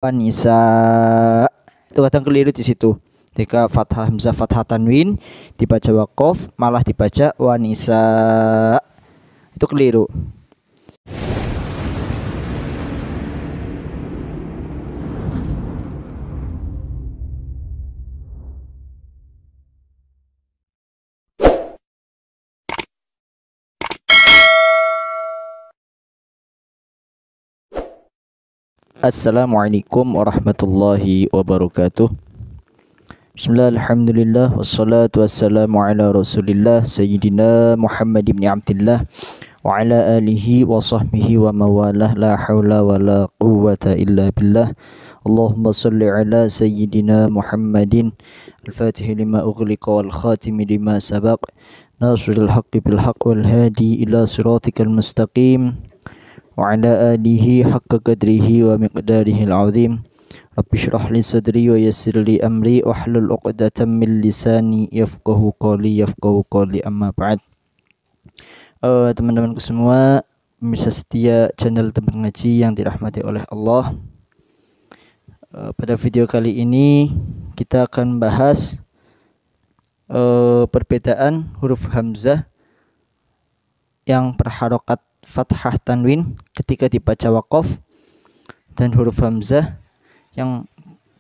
wanisa. Itu kadang keliru di situ. Ketika fathah hamzah fathah tanwin dibaca waqaf malah dibaca wanisa. Itu keliru. Assalamualaikum warahmatullahi wabarakatuh. Bismillah, alhamdulillah, wassalatu wassalamu ala rasulillah Sayyidina Muhammad ibn Abdillah wa ala alihi wa sahbihi wa mawalah, la hawla wa la quwwata illa billah. Allahumma salli ala Sayyidina Muhammadin al-fatihi lima ughliqa wal khatimi lima sabaq nasrul haqqi bil haqq wal hadi ila siratikal mustaqim wa ala alihi haqqa qadrihi wa miqdarihi al-azim. Rabbi shrah li sadri wa yassir li amri wahlul 'uqdatam min lisani yafqahu qawli amma ba'd. Teman-temanku semua, pemirsa setia channel Teman Ngaji yang dirahmati oleh Allah. Pada video kali ini kita akan bahas perbedaan huruf hamzah yang berharokat fathah tanwin ketika dibaca waqaf dan huruf hamzah yang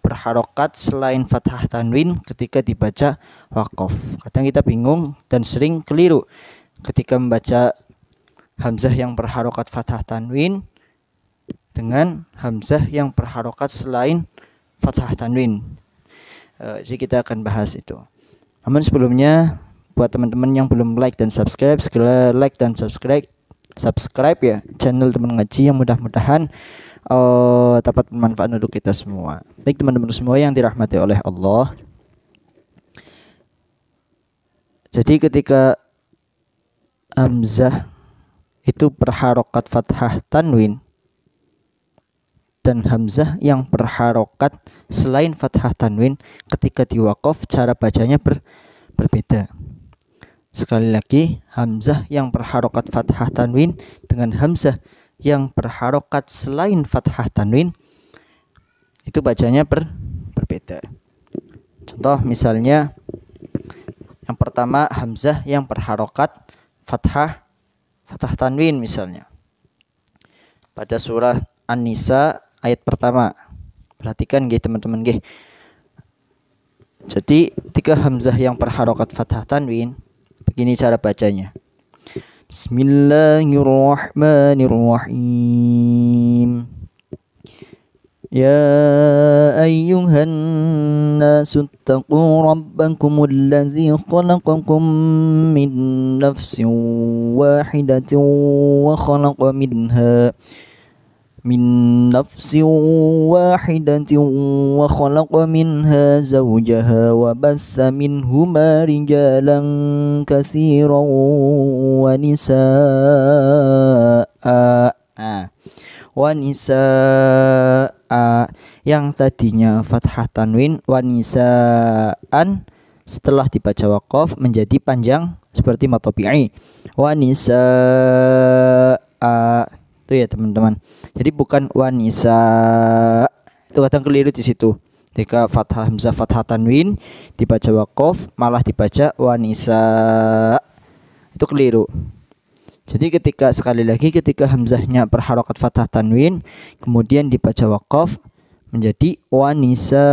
berharokat selain fathah tanwin ketika dibaca waqaf. Kadang kita bingung dan sering keliru ketika membaca hamzah yang berharokat fathah tanwin dengan hamzah yang berharokat selain fathah tanwin. Jadi kita akan bahas itu. Namun sebelumnya, buat teman-teman yang belum like dan subscribe, segera like dan subscribe ya channel Teman Ngaji, yang mudah-mudahan dapat bermanfaat untuk kita semua. Baik teman-teman semua yang dirahmati oleh Allah. Jadi ketika hamzah itu berharokat fathah tanwin dan hamzah yang berharokat selain fathah tanwin ketika diwaqaf, cara bacanya berbeda. Sekali lagi, hamzah yang berharokat fathah tanwin dengan hamzah yang berharokat selain fathah tanwin itu bacanya berbeda. Contoh misalnya, yang pertama hamzah yang berharokat fathah tanwin misalnya pada surah An-Nisa ayat pertama. Perhatikan nggih teman-teman nggih. Jadi ketika hamzah yang berharokat fathah tanwin, begini cara bacanya. Bismillahirrahmanirrahim. Ya ayyuhan nasu taqu rabbakumul ladzi khalaqakum min nafsin wahidatin wa khalaqa minha وخلق منها زوجها وبث منهما رجالا كثيرا ونساء yang tadinya fathah tanwin wanisaan setelah dibaca waqaf menjadi panjang seperti matopi'i wanisaa. Itu ya teman-teman. Jadi bukan wanisa. Itu kadang keliru di situ. Ketika fathah hamzah fathah tanwin dibaca waqaf malah dibaca wanisa. Itu keliru. Jadi sekali lagi ketika hamzahnya berharokat fathah tanwin kemudian dibaca waqaf menjadi wanisa.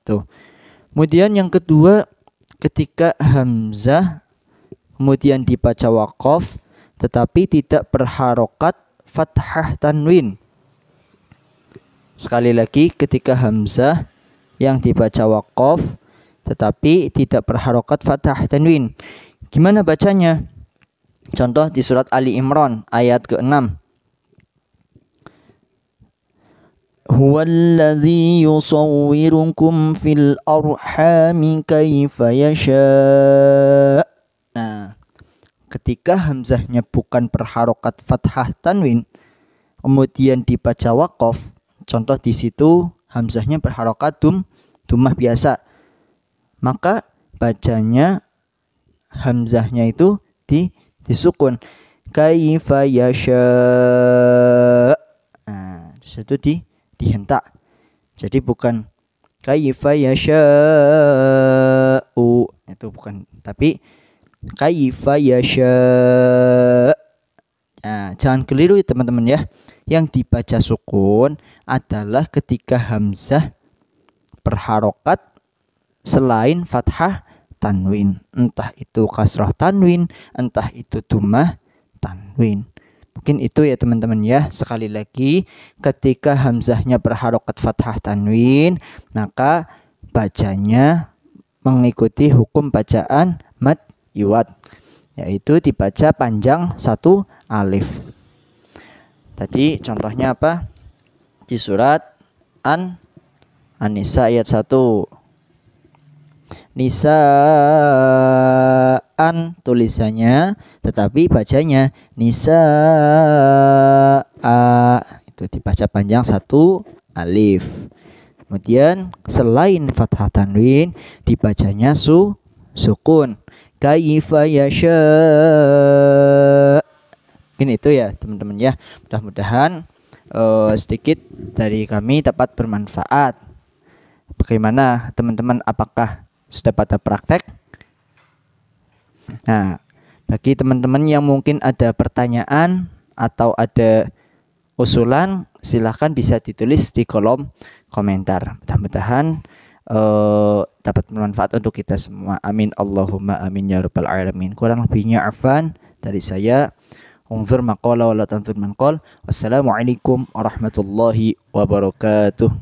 Tuh. Kemudian yang kedua, ketika hamzah kemudian dibaca waqaf tetapi tidak berharokat fathah tanwin. Sekali lagi, ketika hamzah yang dibaca waqaf tetapi tidak berharokat fathah tanwin, gimana bacanya? Contoh di surat Ali Imran ayat ke-6. Huwallazi yusawwirukum fil arhami kaifa yasha'. Nah, ketika hamzahnya bukan berharokat fathah tanwin kemudian dibaca waqaf, contoh di situ hamzahnya berharokat dhammah biasa, maka bacanya hamzahnya itu disukun kaifa yasha. hamzah itu dihentak. Jadi bukan kaifa yasha'u, itu bukan, tapi kaifa yasha'. Nah, jangan keliru ya teman-teman ya. Yang dibaca sukun adalah ketika hamzah berharokat selain fathah tanwin, entah itu kasrah tanwin, entah itu dhammah tanwin. Mungkin itu ya teman-teman ya. Sekali lagi, ketika hamzahnya berharokat fathah tanwin, maka bacanya mengikuti hukum bacaan mad iwad, yaitu dibaca panjang satu alif. Tadi contohnya apa? Di surat An-Nisa ayat 1. Nisaan tulisannya, tetapi bacanya nisaa. Itu dibaca panjang satu alif. Kemudian selain fathah tanwin dibacanya sukun. Kaifa yasha. Ini itu ya teman-teman ya. Mudah-mudahan sedikit dari kami dapat bermanfaat. Bagaimana teman-teman, apakah sudah pada praktek? Nah, bagi teman-teman yang mungkin ada pertanyaan atau ada usulan, silahkan bisa ditulis di kolom komentar. Mudah-mudahan dapat bermanfaat untuk kita semua. Amin Allahumma amin ya rabbal alamin. Kurang lebihnya afwan dari saya. Unzur maqala wa la tanzur man qala. Wassalamualaikum warahmatullahi wabarakatuh.